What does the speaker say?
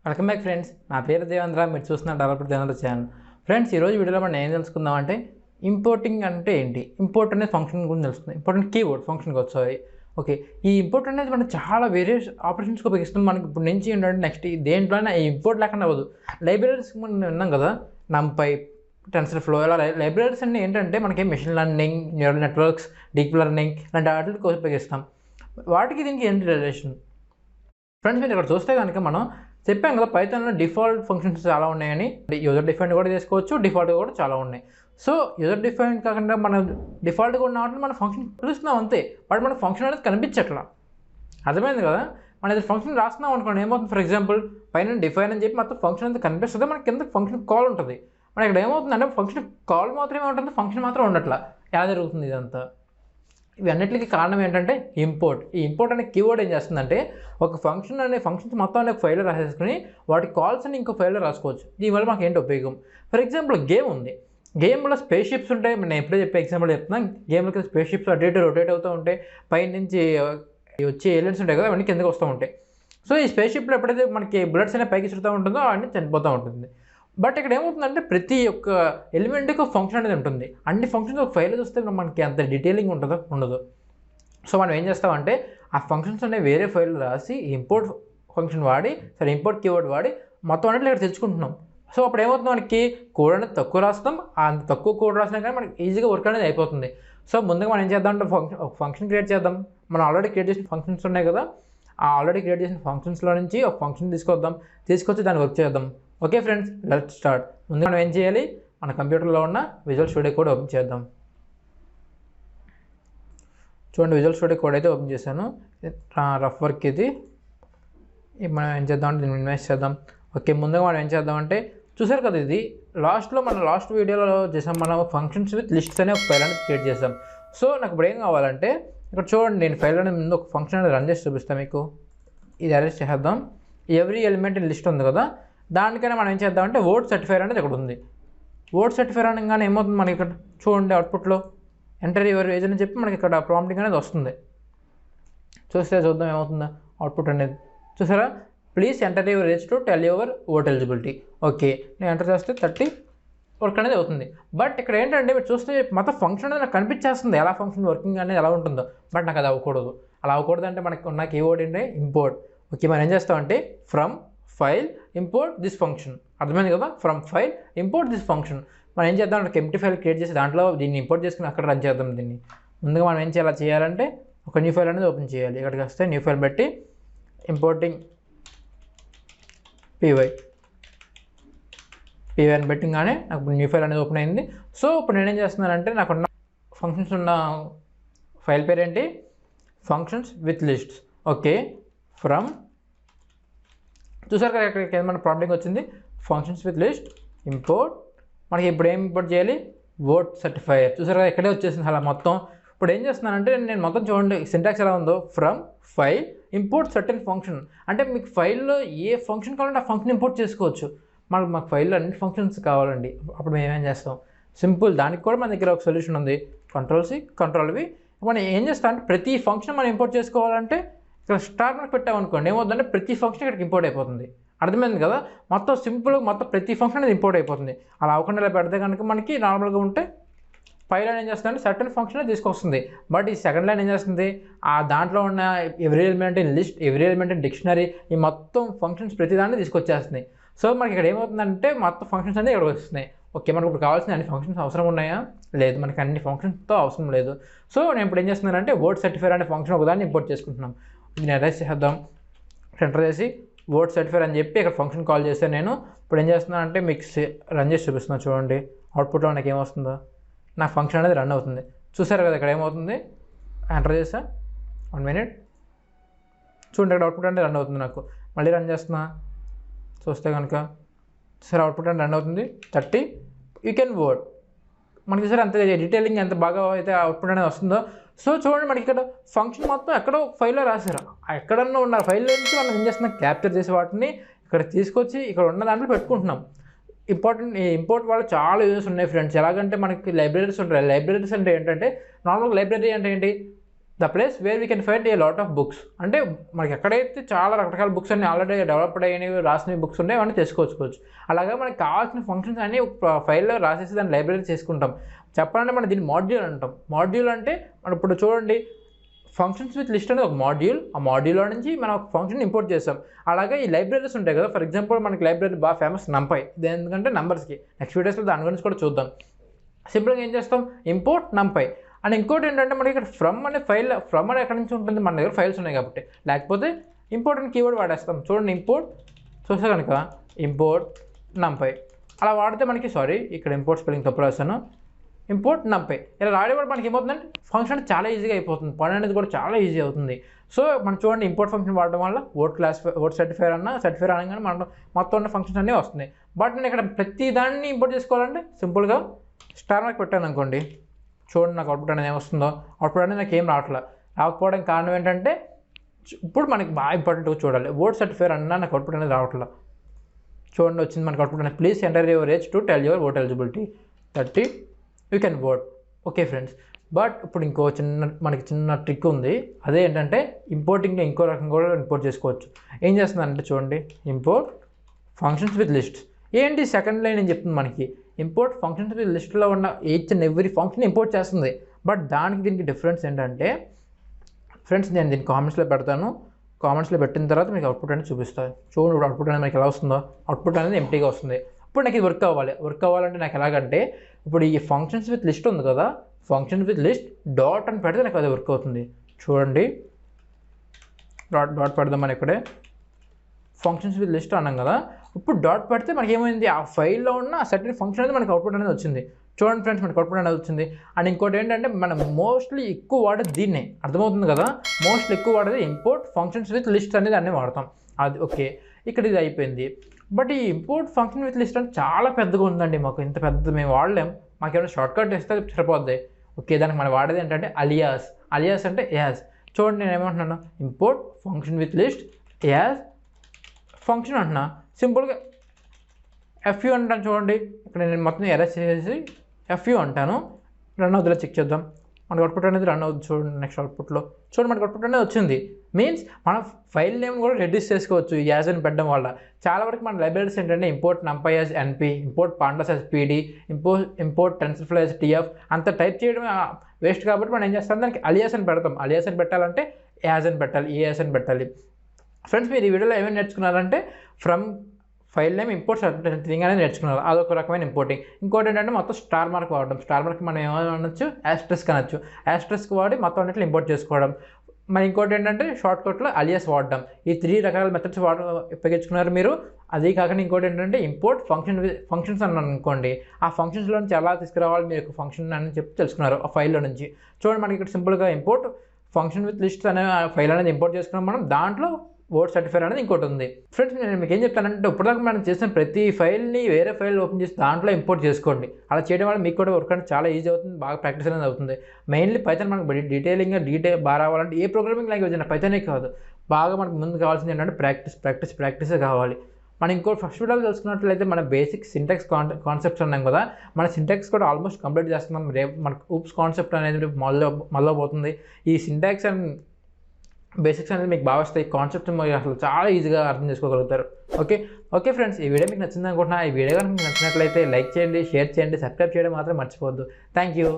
Welcome back friends. నా పేరు దేవేంద్ర. మీరు చూస్తున్న డెవలపర్ దేవేంద్ర ఛానల్. ఫ్రెండ్స్, ఈరోజు వీడియోలో మనం ఏం తెలుసుకుందాం అంటే ఇంపోర్టింగ్ అంటే ఏంటి, ఇంపోర్ట్ అనే ఫంక్షన్ గురించి తెలుస్తుంది. ఇంపార్టెంట్ కీవర్డ్ ఫంక్షన్కి వచ్చాయి. ఓకే, ఈ ఇంపోర్ట్ అనేది మనం చాలా వేరే ఆపరేషన్స్కి ఉపయోగిస్తాం. మనకి ఇప్పుడు నుంచి ఏంటంటే నెక్స్ట్ దేంట్లోనే ఈ ఇంపోర్ట్ లేకుండా అవ్వదు. లైబ్రరీస్కి మనం విన్నాం కదా, నంపై, టెన్సర్ ఫ్లో, ఇలా లైబ్రరీస్ అన్నీ ఏంటంటే మనకి machine learning, neural networks, deep learning ఇలాంటి వాటికి ఉపయోగిస్తాం. వాటికి దీనికి ఏంటి రిలేషన్? ఫ్రెండ్స్, మీరు ఇక్కడ చూస్తే కనుక మనం చెప్పాం కదా, పైథాన్లో డిఫాల్ట్ ఫంక్షన్స్ చాలా ఉన్నాయని. యూజర్ డిఫైన్డ్ కూడా చేసుకోవచ్చు, డిఫాల్ట్ కూడా చాలా ఉన్నాయి. సో యూజర్ డిఫైన్డ్ కాకుండా మనం డిఫాల్ట్గా ఉన్న వాటిని మన ఫంక్షన్ పిలుస్తున్నాం అంతే, బట్ మన ఫంక్షన్ అనేది కనిపించట్లా. అర్థమైంది కదా? మనం ఇది ఫంక్షన్ రాస్తున్నాం అనుకోండి, ఏమవుతుంది, ఫర్ ఎగ్జాంపుల్ పైన డిఫైన్ అని చెప్పి మొత్తం ఫంక్షన్ అంతా కనిపిస్తుంది, మనకి కింద ఫంక్షన్ కాల్ ఉంటుంది. మనకి ఇక్కడ ఏమవుతుందంటే ఫంక్షన్ కాల్ మాత్రమే ఉంటుంది, ఫంక్షన్ మాత్రం ఉండట్లా. ఎలా జరుగుతుంది ఇదంతా? ఇవన్నిటికీ కారణం ఏంటంటే ఇంపోర్ట్. ఈ ఇంపోర్ట్ అనే కీవర్డ్ ఏం చేస్తుందంటే ఒక ఫంక్షన్ అనే ఫంక్షన్స్ మొత్తం అనే ఫైల్లో రాసేసుకుని వాటి కాల్స్ అని ఇంకో ఫైల్లో రాసుకోవచ్చు. దీనివల్ల మాకు ఏంటి ఉపయోగం? ఫర్ ఎగ్జాంపుల్ గేమ్ ఉంది, గేమ్లో స్పేస్ షిప్స్ ఉంటాయి. నేను ఎప్పుడే చెప్పే ఎగ్జాంపుల్ చెప్తున్నాను. గేమ్లో స్పేస్ షిప్స్ అటు ఇటు రొటేట్ అవుతూ ఉంటాయి, పై నుంచి వచ్చే ఏలియన్స్ ఉంటాయి కదా, అవన్నీ కిందకి వస్తూ ఉంటాయి. సో ఈ స్పేస్ షిప్లో ఎప్పుడైతే మనకి బుల్లెట్స్ అనేవి పైకి చుడుతూ ఉంటుందో అవన్నీ చనిపోతూ ఉంటుంది. బట్ ఇక్కడ ఏమవుతుందంటే ప్రతి ఒక్క ఎలిమెంట్కి ఒక ఫంక్షన్ అనేది ఉంటుంది. అన్ని ఫంక్షన్స్ ఒక ఫైల్ చూస్తే మనకి అంత డీటెయిలింగ్ ఉంటుందో ఉండదు. సో మనం ఏం చేస్తామంటే ఆ ఫంక్షన్స్ అనేవి వేరే ఫైల్ రాసి ఇంపోర్ట్ ఫంక్షన్ వాడి, ఇంపోర్ట్ కీవర్డ్ వాడి మొత్తం అన్నింటిలో ఇక్కడ తెచ్చుకుంటున్నాం. సో అప్పుడు ఏమవుతుంది, మనకి కోడ్ అనేది తక్కువ రాస్తాం. అంత తక్కువ కోడ్ రాసినా కానీ మనకి ఈజీగా వర్క్ అనేది అయిపోతుంది. సో ముందుగా మనం ఏం చేద్దాం అంటే ఒక ఫంక్షన్ క్రియేట్ చేద్దాం. మనం ఆల్రెడీ క్రియేట్ చేసిన ఫంక్షన్స్ ఉన్నాయి కదా, ఆ ఆల్రెడీ క్రియేట్ చేసిన ఫంక్షన్స్లో నుంచి ఒక ఫంక్షన్ తీసుకొచ్చి దాన్ని వర్క్ చేద్దాం. Okay friends, let's start. ముందు మనం ఏం చేయాలి, మన కంప్యూటర్లో ఉన్న విజువల్ స్టూడియో కోడ్ ఓపెన్ చేద్దాం. చూడండి, విజువల్ స్టూడియో కోడ్ అయితే ఓపెన్ చేశాను. రఫ్ వర్క్ ఇది. మనం ఏం చేద్దామంటే దీన్ని ఇన్వెస్ట్ చేద్దాం. ఓకే, ముందుగా మనం ఏం చేద్దామంటే చూసారు కదా, ఇది లాస్ట్ వీడియోలో చేసాం. మనం ఫంక్షన్స్ విత్ లిస్ట్స్ అనే ఒక ఫైల్ అనేది క్రియేట్ చేసాం. సో నాకు ఇప్పుడు ఏం కావాలంటే ఇక్కడ చూడండి, నేను ఫైల్ అనేది ముందు ఒక ఫంక్షన్ అనేది రన్ చేసి చూపిస్తాను మీకు. ఇది అరేంజ్ చేద్దాం. ఎవ్రీ ఎలిమెంట్ ఇన్ లిస్ట్ ఉంది కదా, దానికైనా మనం ఏం చేద్దామంటే వర్డ్ సర్టిఫైర్ అనేది ఇక్కడ ఉంది. వర్డ్ సర్టిఫైర్ అనగానే ఏమవుతుంది, మనకి ఇక్కడ చూడండి అవుట్పుట్లో ఎంటర్ యువర్ ఏజ్ అని చెప్పి మనకి ఇక్కడ ప్రాంప్టింగ్ అనేది వస్తుంది. చూద్దాం ఏమవుతుందా అవుట్పుట్ అనేది. చూసారా, please enter your age to tell your vote eligibility. Okay, నేను ఎంటర్ చేస్తే 30 వర్క్ అనేది అవుతుంది. బట్ ఇక్కడ ఏంటంటే మీరు చూస్తే మొత్తం ఫంక్షన్ అనేది నాకు కనిపించేస్తుంది, ఎలా ఫంక్షన్ వర్కింగ్ అనేది ఎలా ఉంటుందో. బట్ నాకు అది అవ్వకూడదు. అలా అవ్వకూడదు అంటే మనకి ఉన్న కీవర్డ్ ఏంటంటే ఇంపోర్ట్. ఓకే, మనం ఏం చేస్తామంటే from file import this function. అర్థమైంది కదా, from file import this function. మనం ఏం చేద్దాం అంటే ఎంప్టీ ఫైల్ క్రియేట్ చేసి దాంట్లో దీన్ని ఇంపోర్ట్ చేసుకుని అక్కడ రన్ చేద్దాం దీన్ని. ముందుగా మనం ఏం చేయాలంటే ఒక న్యూ ఫైల్ అనేది ఓపెన్ చేయాలి. ఇక్కడికి వస్తే న్యూ ఫైల్ పెట్టి ఇంపోర్టింగ్ పీవై అని పెట్టింగానే నాకు న్యూ ఫైల్ అనేది ఓపెన్ అయింది. సో ఇప్పుడు నేనేం చేస్తున్నానంటే నాకున్న ఫంక్షన్స్ ఉన్న ఫైల్ పేరు ఏంటి, functions with lists. Okay, from చూసారు కదా, ఇక్కడ మన ప్రాంప్టింగ్ వచ్చింది, ఫంక్షన్స్ విత్ లిస్ట్ ఇంపోర్ట్. మనకి ఇప్పుడు ఏం ఇంపోర్ట్ చేయాలి, వర్డ్ సర్టిఫైయర్. చూసారు కదా, ఇక్కడే వచ్చేసింది అలా మొత్తం. ఇప్పుడు ఏం చేస్తున్నానంటే నేను మొత్తం చూడండి సింటాక్స్ ఎలా ఉందో, from file import certain function. అంటే మీకు ఫైల్లో ఏ ఫంక్షన్ కావాలంటే ఆ ఫంక్షన్ ఇంపోర్ట్ చేసుకోవచ్చు. మాకు ఫైల్లో అన్ని ఫంక్షన్స్ కావాలండి. అప్పుడు మేము ఏం చేస్తాం, సింపుల్, దానికి కూడా మన దగ్గర ఒక సొల్యూషన్ ఉంది, Ctrl+C Ctrl+V. మనం ఏం చేస్తాం అంటే ప్రతి ఫంక్షన్ మనం ఇంపోర్ట్ చేసుకోవాలంటే ఇక్కడ స్టార్ మనకు పెట్టామనుకోండి, ఏమవుతుందంటే ప్రతి ఫంక్షన్ ఇక్కడికి ఇంపోర్ట్ అయిపోతుంది. అర్థమైంది కదా, మొత్తం సింపుల్గా మొత్తం ప్రతి ఫంక్షన్ అనేది ఇంపోర్ట్ అయిపోతుంది. అలా అవ్వకుండా ఇలా పెడితే కనుక మనకి నార్మల్గా ఉంటే ఫైల్ లైన్ ఏం చేస్తుందంటే సర్టన్ ఫంక్షన్ తీసుకొస్తుంది. బట్ ఈ సెకండ్ లైన్ ఏం చేస్తుంది, ఆ దాంట్లో ఉన్న every element in list, every element in dictionary, ఈ మొత్తం ఫంక్షన్స్ ప్రతి దాన్ని తీసుకొచ్చేస్తుంది. సో మనకి ఇక్కడ ఏమవుతుందంటే మొత్తం ఫంక్షన్స్ అనేది ఇక్కడ వస్తున్నాయి. ఓకే, మనకు ఇప్పుడు కావాల్సిన అన్ని ఫంక్షన్స్ అవసరం ఉన్నాయా, లేదు, మనకి అన్ని ఫంక్షన్స్తో అవసరం లేదు. సో నేను ఇప్పుడు ఏం చేస్తున్నానంటే వర్డ్ సర్టిఫైర్ అనే ఫంక్షన్ ఒకదాన్ని ఇంపోర్ట్ చేసుకుంటున్నాం. దీన్ని అరేంజ్ చేద్దాం. ఎంటర్ చేసి వర్డ్ సర్టిఫైర్ అని చెప్పి ఇక్కడ ఫంక్షన్ కాల్ చేస్తే నేను ఇప్పుడు ఏం చేస్తున్నానంటే మీకు రన్ చేసి చూపిస్తున్నాను. చూడండి అవుట్పుట్లో నాకు ఏమొస్తుందో, నా ఫంక్షన్ అనేది రన్ అవుతుంది. చూసారు కదా, ఇక్కడ ఏమవుతుంది, ఎంటర్ చేసా 1 minute. చూడండి ఇక్కడ అవుట్పుట్ అంటే రన్ అవుతుంది. నాకు మళ్ళీ రన్ చేస్తున్నా, చూస్తే కనుక సరే అవుట్పుట్ అంటే రన్ అవుతుంది 30. You can word. మనకి సరే అంత డీటెయిలింగ్ ఎంత బాగా అయితే అవుట్పుట్ అనేది వస్తుందో. సో చూడండి, మనకి ఇక్కడ ఫంక్షన్ మొత్తం ఎక్కడో ఫైల్లో రాశారు, ఎక్కడన్నా ఉన్న ఫైల్ నుంచి మనం ఏం చేస్తున్నాం, క్యాప్చర్ చేసే వాటిని ఇక్కడ తీసుకొచ్చి ఇక్కడ ఉన్న దాంట్లో పెట్టుకుంటున్నాం. ఇంపోర్ట్ వల్ల చాలా యూజెస్ ఉన్నాయి ఫ్రెండ్స్. ఎలాగంటే మనకి లైబ్రరీస్ ఉంటాయి. లైబ్రరీస్ అంటే ఏంటంటే నార్మల్గా లైబ్రరీ అంటే ఏంటి, the place where we can find a lot of books. అంటే మనకి ఎక్కడైతే చాలా రకరకాల బుక్స్ అన్ని ఆల్రెడీ డెవలప్డ్ అయినవి రాసినవి బుక్స్ ఉంటాయి, అవన్నీ తెచ్చుకోవచ్చు. అలాగే మనకి కావాల్సిన ఫంక్షన్స్ అన్ని ఒక ఫైల్లో రాసేసి దాన్ని లైబ్రరీ చేసుకుంటాం. చెప్పాలంటే మనం దీన్ని మాడ్యూల్ అంటాం. మాడ్యూల్ అంటే మనం ఇప్పుడు చూడండి, ఫంక్షన్స్ విత్ లిస్ట్ అనేది ఒక మాడ్యూల్. ఆ మాడ్యూల్లో నుంచి మనం ఒక ఫంక్షన్ ఇంపోర్ట్ చేస్తాం. అలాగే ఈ లైబ్రరీస్ ఉంటాయి కదా, ఫర్ ఎగ్జాంపుల్ మనకి లైబ్రరీ బాగా ఫేమస్ NumPy. ఇది ఎందుకంటే నెంబర్స్కి. నెక్స్ట్ వీడియోస్లో దాని గురించి కూడా చూద్దాం. సింపుల్గా ఏం చేస్తాం, ఇంపోర్ట్ NumPy. అండ్ ఇంకోటి ఏంటంటే మనకి ఇక్కడ ఫ్రమ్ అనే ఫైల్, ఫ్రమ్ అనే ఎక్కడి నుంచి ఉంటుంది, మన దగ్గర ఫైల్స్ ఉన్నాయి కాబట్టి. లేకపోతే ఇంపోర్ట్ అని కీవర్డ్ వాడేస్తాం. చూడండి, ఇంపోర్ట్ చూస్తే కనుక ఇంపోర్ట్ NumPy అలా వాడితే మనకి, ఇక్కడ ఇంపోర్ట్ స్పెల్లింగ్ తప్పు రాస్తాను, ఇంపోర్ట్ NumPy ఇలా రాయడం వల్ల మనకి ఏమవుతుందంటే ఫంక్షన్ చాలా ఈజీగా అయిపోతుంది, పని అనేది కూడా చాలా ఈజీ అవుతుంది. సో మనం చూడండి, ఇంపోర్ట్ ఫంక్షన్ వాడడం వల్ల వర్డ్ సర్టిఫైర్ అనగానే మనం మొత్తం ఉన్న ఫంక్షన్స్ అన్నీ వస్తున్నాయి. బట్ నేను ఇక్కడ ప్రతి దాన్ని ఇంపోర్ట్ చేసుకోవాలంటే సింపుల్గా స్టార్ మార్క్ పెట్టాను అనుకోండి, చూడండి నాకు అవుట్పుట్ అనేది ఏమొస్తుందో. అవుట్పుట్ అనేది నాకు ఏం రాకపోవడానికి కారణం ఏంటంటే, ఇప్పుడు మనకి బాగా ఇంపార్టెంట్గా చూడాలి, వర్డ్ సర్టిఫైర్ అన్నా నాకు అవుట్పుట్ అనేది రావట్లేదు. చూడండి వచ్చింది మనకి అవుట్పుట్ అనేది, please enter your age to tell your vote eligibility 30 you can vote. Okay friends, but ఇప్పుడు మనకి చిన్న ట్రిక్ ఉంది. అదే ఏంటంటే, ఇంపోర్టింగ్లో ఇంకో రకం కూడా ఇంపోర్ట్ చేసుకోవచ్చు. ఏం చేస్తుందంటే చూడండి, ఇంపోర్ట్ ఫంక్షన్స్ విత్ లిస్ట్. ఏంటి సెకండ్ లైన్ అని చెప్తుంది మనకి, ఇంపోర్ట్ ఫంక్షన్స్ విత్ లిస్ట్లో ఉన్న each and every function import చేస్తుంది. బట్ దీనికి డిఫరెన్స్ ఏంటంటే ఫ్రెండ్స్, నేను దీన్ని కామెంట్స్లో పెడతాను. కామెంట్స్లో పెట్టిన తర్వాత మీకు అవుట్పుట్ అనేది చూపిస్తాను. చూడండి ఇప్పుడు అవుట్పుట్ అనేది మనకి ఎలా వస్తుందో. అవుట్పుట్ అనేది ఎంప్టీగా వస్తుంది. ఇప్పుడు నాకు ఇది వర్క్ అవ్వాలంటే నాకు ఎలాగంటే, ఇప్పుడు ఈ ఫంక్షన్స్ విత్ లిస్ట్ ఉంది కదా, ఫంక్షన్స్ విత్ లిస్ట్ డాట్ అని పెడితే నాకు అది వర్క్ అవుతుంది. చూడండి, డాట్ పెడదాం. మనం ఇక్కడే ఫంక్షన్స్ విత్ లిస్ట్ అన్నాం కదా, ఇప్పుడు డాట్ పెడితే మనకి ఏమైంది, ఆ ఫైల్లో ఉన్న సర్టెన్ ఫంక్షన్ అనేది మనకి అవుట్పుట్ అనేది వచ్చింది. చూడండి ఫ్రెండ్స్, మనకి అవుట్పుట్ అనేది వచ్చింది. అండ్ ఇంకోటి ఏంటంటే, మనం మోస్ట్లీ ఎక్కువ వాడేది దీన్నే, అర్థమవుతుంది కదా, మోస్ట్లీ ఎక్కువ వాడేది ఇంపోర్ట్ ఫంక్షన్స్ విత్ లిస్ట్ అనేది అన్నీ వాడతాం. అది ఓకే, ఇక్కడ ఇది అయిపోయింది. బట్ ఈ ఇంపోర్ట్ ఫంక్షన్ విత్ లిస్ట్ అంటే చాలా పెద్దగా ఉందండి. మాకు ఇంత పెద్ద మేము వాడలేం. మాకు ఏమైనా షార్ట్ కట్ ఇస్తే సరిపోద్ది. ఓకే, దానికి మనం వాడేది ఏంటంటే అలియాస్ అంటే యాజ్. చూడండి నేను ఏమంటున్నాను, import function with list as function అంటున్నా. సింపుల్గా FU అంటాను. చూడండి ఇక్కడ నేను మొత్తం ఎరేస్ చేసేసి FU అంటాను. రన్ అవుతుందో చెక్ చేద్దాం. మనకి అవుట్పుట్ అనేది రన్ అవుతుంది. చూడండి నెక్స్ట్ అవుట్పుట్లో చూడండి మనకి అవుట్పుట్ అనేది వచ్చింది. మీన్స్ మనం ఫైల్ నేమ్ కూడా రెడ్యూస్ చేసుకోవచ్చు ఈ యాజ్ అని పెట్టడం వల్ల. చాలా వరకు మన లైబ్రరీస్ ఏంటంటే, import NumPy as NP, import Pandas as PD, import TensorFlow as TF అంత టైప్ చేయడం వేస్ట్. కాబట్టి మనం ఏం చేస్తాం, దానికి అలియాస్ అని పెడతాం. అలియాస్ అని పెట్టాలంటే యాజ్ అని పెట్టాలి, EAS అని పెట్టాలి. ఫ్రెండ్స్, మీరు ఈ వీడియోలో ఏమేమి నేర్చుకున్నారంటే, from file name import thing అనేది నేర్చుకున్నారు. అదొక రకమైన ఇంపోర్టింగ్. ఇంకోటి ఏంటంటే, మొత్తం స్టార్ మార్క్ వాడడం. స్టార్ మార్క్ మనం ఏమైనా అనొచ్చు, యాస్ట్రిస్క్ అనొచ్చు. యాస్ట్రిస్క్ వాడి మొత్తం అన్నింటిలో ఇంపోర్ట్ చేసుకోవడం. మరి ఇంకోటి ఏంటంటే, షార్ట్ కట్లో అలియాస్ వాడడం. ఈ 3 రకాల మెథడ్స్ ఉపయోగించుకున్నారు మీరు. అది కాకుండా ఇంకోటి ఏంటంటే, ఇంపోర్ట్ ఫంక్షన్స్ అన్నాను అనుకోండి, ఆ ఫంక్షన్స్లో నుంచి ఎలా తీసుకురావాలి మీరు ఒక ఫంక్షన్ అని చెప్పి తెలుసుకున్నారు ఆ ఫైల్లో నుంచి. చూడండి మనకి ఇక్కడ సింపుల్గా ఇంపోర్ట్ ఫంక్షన్ విత్ లిస్ట్ అనే ఫైల్ అనేది ఇంపోర్ట్ చేసుకున్నాం మనం. దాంట్లో వర్డ్ సర్టిఫైర్ అనేది ఇంకోటి ఉంది. ఫ్రెండ్స్, నేను మీకు ఏం చెప్తానంటే, ఇప్పటిదాకా మనం చేసిన ప్రతి ఫైల్ని వేరే ఫైల్ ఓపెన్ చేసి దాంట్లో ఇంపోర్ట్ చేసుకోండి. అలా చేయడం వల్ల మీకు కూడా వర్క్ అనేది చాలా ఈజీ అవుతుంది, బాగా ప్రాక్టీస్ అనేది అవుతుంది. మెయిన్లీ పైథాన్ మనకు డీటెయిలింగ్గా బాగా రావాలంటే ఏ ప్రోగ్రామింగ్ లాంగ్వేజ్ అయినా, పైథానే కాదు, బాగా మనకు ముందు కావాల్సింది ఏంటంటే ప్రాక్టీసే కావాలి. మనం ఇంకో ఫస్ట్ వీడియోలో తెలుసుకున్నట్లయితే, మన బేసిక్ సింటాక్స్ కాన్సెప్ట్స్ అన్నాం కదా, మన సింటాక్స్ కూడా ఆల్మోస్ట్ కంప్లీట్ చేస్తున్నాం. రేపు మనకు ఊప్స్ కాన్సెప్ట్ అనేది మొదలు పోతుంది. ఈ సింటాక్స్ అండ్ బేసిక్స్ అనేది మీకు బాగా వస్తాయి. కాన్సెప్ట్ మీరు అసలు చాలా ఈజీగా అర్థం చేసుకోగలుగుతారు. ఓకే ఫ్రెండ్స్, ఈ వీడియో మీకు నచ్చింది అనుకుంటున్నా. ఈ వీడియో కనుక మీకు నచ్చినట్లయితే లైక్ చేయండి, షేర్ చేయండి, సబ్స్క్రైబ్ చేయడం మాత్రం మర్చిపోవద్దు. Thank you.